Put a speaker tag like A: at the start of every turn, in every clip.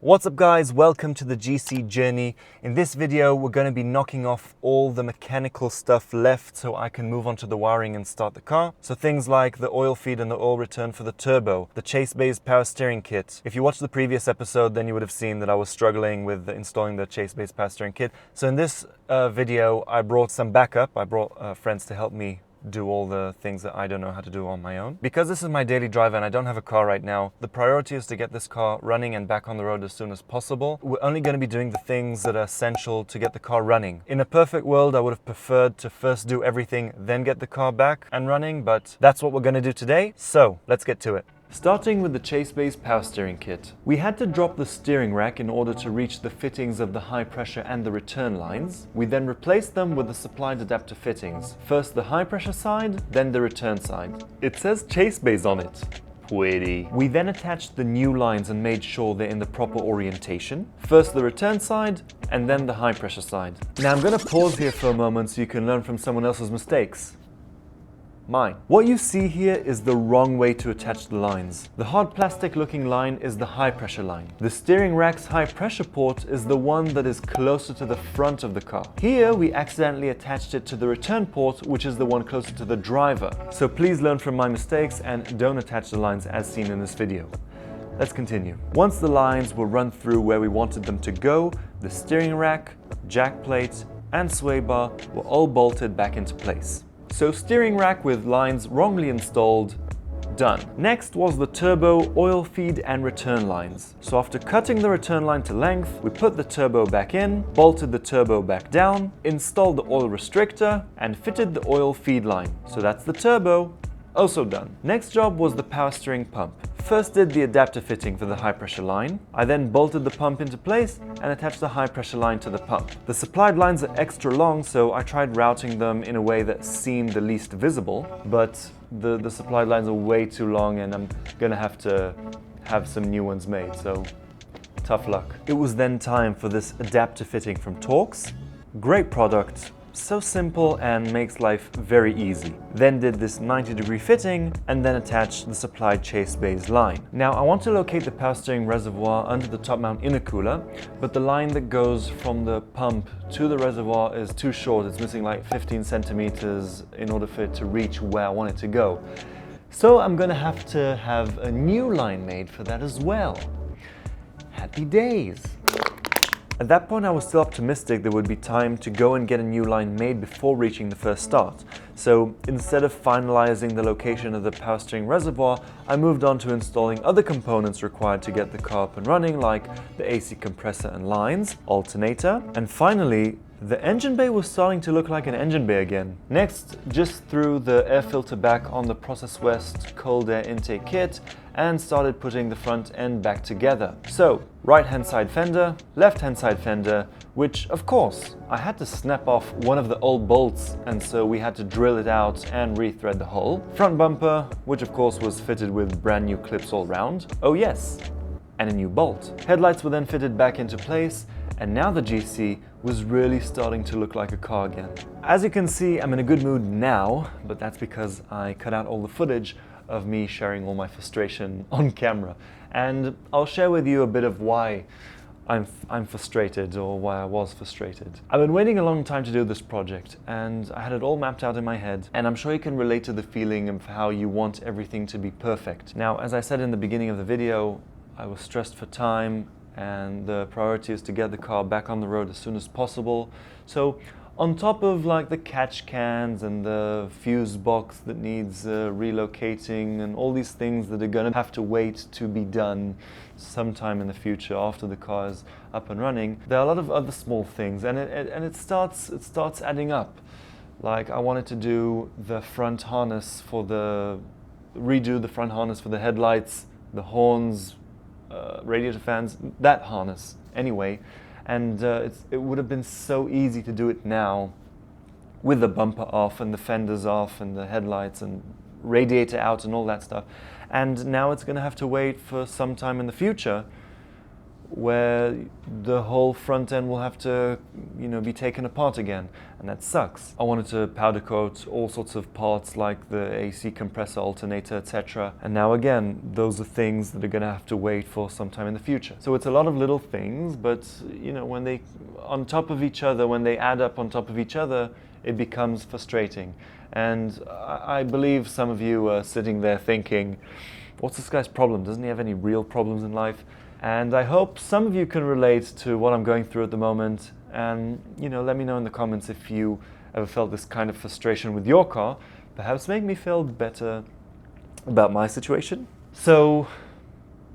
A: What's up guys, welcome to the GC journey. In this video we're going to be knocking off all the mechanical stuff left so I can move on to the wiring and start the car. So things like the oil feed and the oil return for the turbo, the chase-based power steering kit. If you watched the previous episode then you would have seen that I was struggling with installing the chase-based power steering kit. So in this video I brought some backup. I brought friends to help me do all the things that I don't know how to do on my own. Because this is my daily driver and I don't have a car right now, the priority is to get this car running and back on the road as soon as possible. We're only going to be doing the things that are essential to get the car running. In a perfect world, I would have preferred to first do everything, then get the car back and running, but that's what we're going to do today. So let's get to it. Starting with the chase-based power steering kit. We had to drop the steering rack in order to reach the fittings of the high pressure and the return lines. We then replaced them with the supplied adapter fittings. First the high pressure side, then the return side. It says chase-based on it. Pretty. We then attached the new lines and made sure they're in the proper orientation. First the return side and then the high pressure side. Now I'm going to pause here for a moment so you can learn from someone else's mistakes. Mine. What you see here is the wrong way to attach the lines. The hard plastic looking line is the high pressure line. The steering rack's high pressure port is the one that is closer to the front of the car. Here we accidentally attached it to the return port, which is the one closer to the driver. So please learn from my mistakes and don't attach the lines as seen in this video. Let's continue. Once the lines were run through where we wanted them to go, the steering rack, jack plate and sway bar were all bolted back into place. So steering rack with lines wrongly installed, done. Next was the turbo, oil feed and return lines. So after cutting the return line to length, we put the turbo back in, bolted the turbo back down, installed the oil restrictor and fitted the oil feed line. So that's the turbo, also done. Next job was the power steering pump. First did the adapter fitting for the high pressure line. I then bolted the pump into place and attached the high pressure line to the pump. The supplied lines are extra long, so I tried routing them in a way that seemed the least visible, but the supplied lines are way too long and I'm gonna have some new ones made, so tough luck. It was then time for this adapter fitting from Torx. Great product. So simple and makes life very easy. Then did this 90-degree fitting and then attached the supplied chase-based line. Now I want to locate the power steering reservoir under the top mount intercooler, but the line that goes from the pump to the reservoir is too short. It's missing like 15 centimeters in order for it to reach where I want it to go. So I'm gonna have to have a new line made for that as well. Happy days. At that point I was still optimistic there would be time to go and get a new line made before reaching the first start. So instead of finalizing the location of the power steering reservoir, I moved on to installing other components required to get the car up and running, like the AC compressor and lines, alternator, and finally the engine bay was starting to look like an engine bay again. Next, just threw the air filter back on the Process West cold air intake kit and started putting the front end back together. So, right hand side fender, left hand side fender, which of course I had to snap off one of the old bolts and so we had to drill it out and rethread the hole. Front bumper, which of course was fitted with brand new clips all round. Oh yes, and a new bolt. Headlights were then fitted back into place and now the GC was really starting to look like a car again. As you can see, I'm in a good mood now, but that's because I cut out all the footage of me sharing all my frustration on camera. And I'll share with you a bit of why I'm frustrated, or why I was frustrated. I've been waiting a long time to do this project and I had it all mapped out in my head, and I'm sure you can relate to the feeling of how you want everything to be perfect. Now, as I said in the beginning of the video, I was stressed for time and the priority is to get the car back on the road as soon as possible. So on top of like the catch cans and the fuse box that needs relocating and all these things that are gonna have to wait to be done sometime in the future after the car is up and running, there are a lot of other small things and it starts adding up. Like I wanted to do the front harness for redo the front harness for the headlights, the horns, radiator fans, that harness anyway, and it would have been so easy to do it now with the bumper off and the fenders off and the headlights and radiator out and all that stuff, and now it's going to have to wait for some time in the future where the whole front end will have to, be taken apart again, and that sucks. I wanted to powder coat all sorts of parts like the AC compressor, alternator, etc. And now again, those are things that are going to have to wait for some time in the future. So it's a lot of little things, but when they on top of each other, when they add up on top of each other, it becomes frustrating. And I believe some of you are sitting there thinking, what's this guy's problem? Doesn't he have any real problems in life? And I hope some of you can relate to what I'm going through at the moment. And, let me know in the comments if you ever felt this kind of frustration with your car. Perhaps make me feel better about my situation. So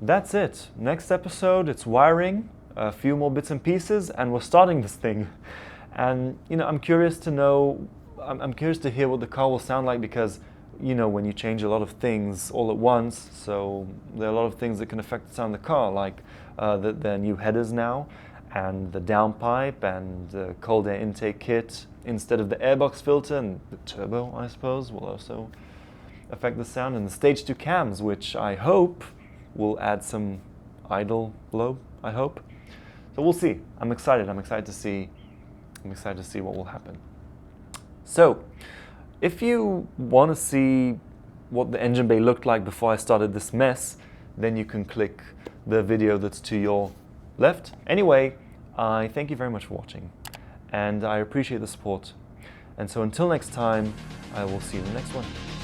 A: that's it. Next episode, it's wiring, a few more bits and pieces, and we're starting this thing. And, I'm curious to know, I'm curious to hear what the car will sound like, because when you change a lot of things all at once, so there are a lot of things that can affect the sound of the car, like the new headers now, and the downpipe, and the cold air intake kit instead of the airbox filter, and the turbo, I suppose, will also affect the sound, and the stage 2 cams, which I hope will add some idle low, I hope. So we'll see. I'm excited to see what will happen. So, if you want to see what the engine bay looked like before I started this mess, then you can click the video that's to your left. Anyway, I thank you very much for watching, and I appreciate the support. And so until next time, I will see you in the next one.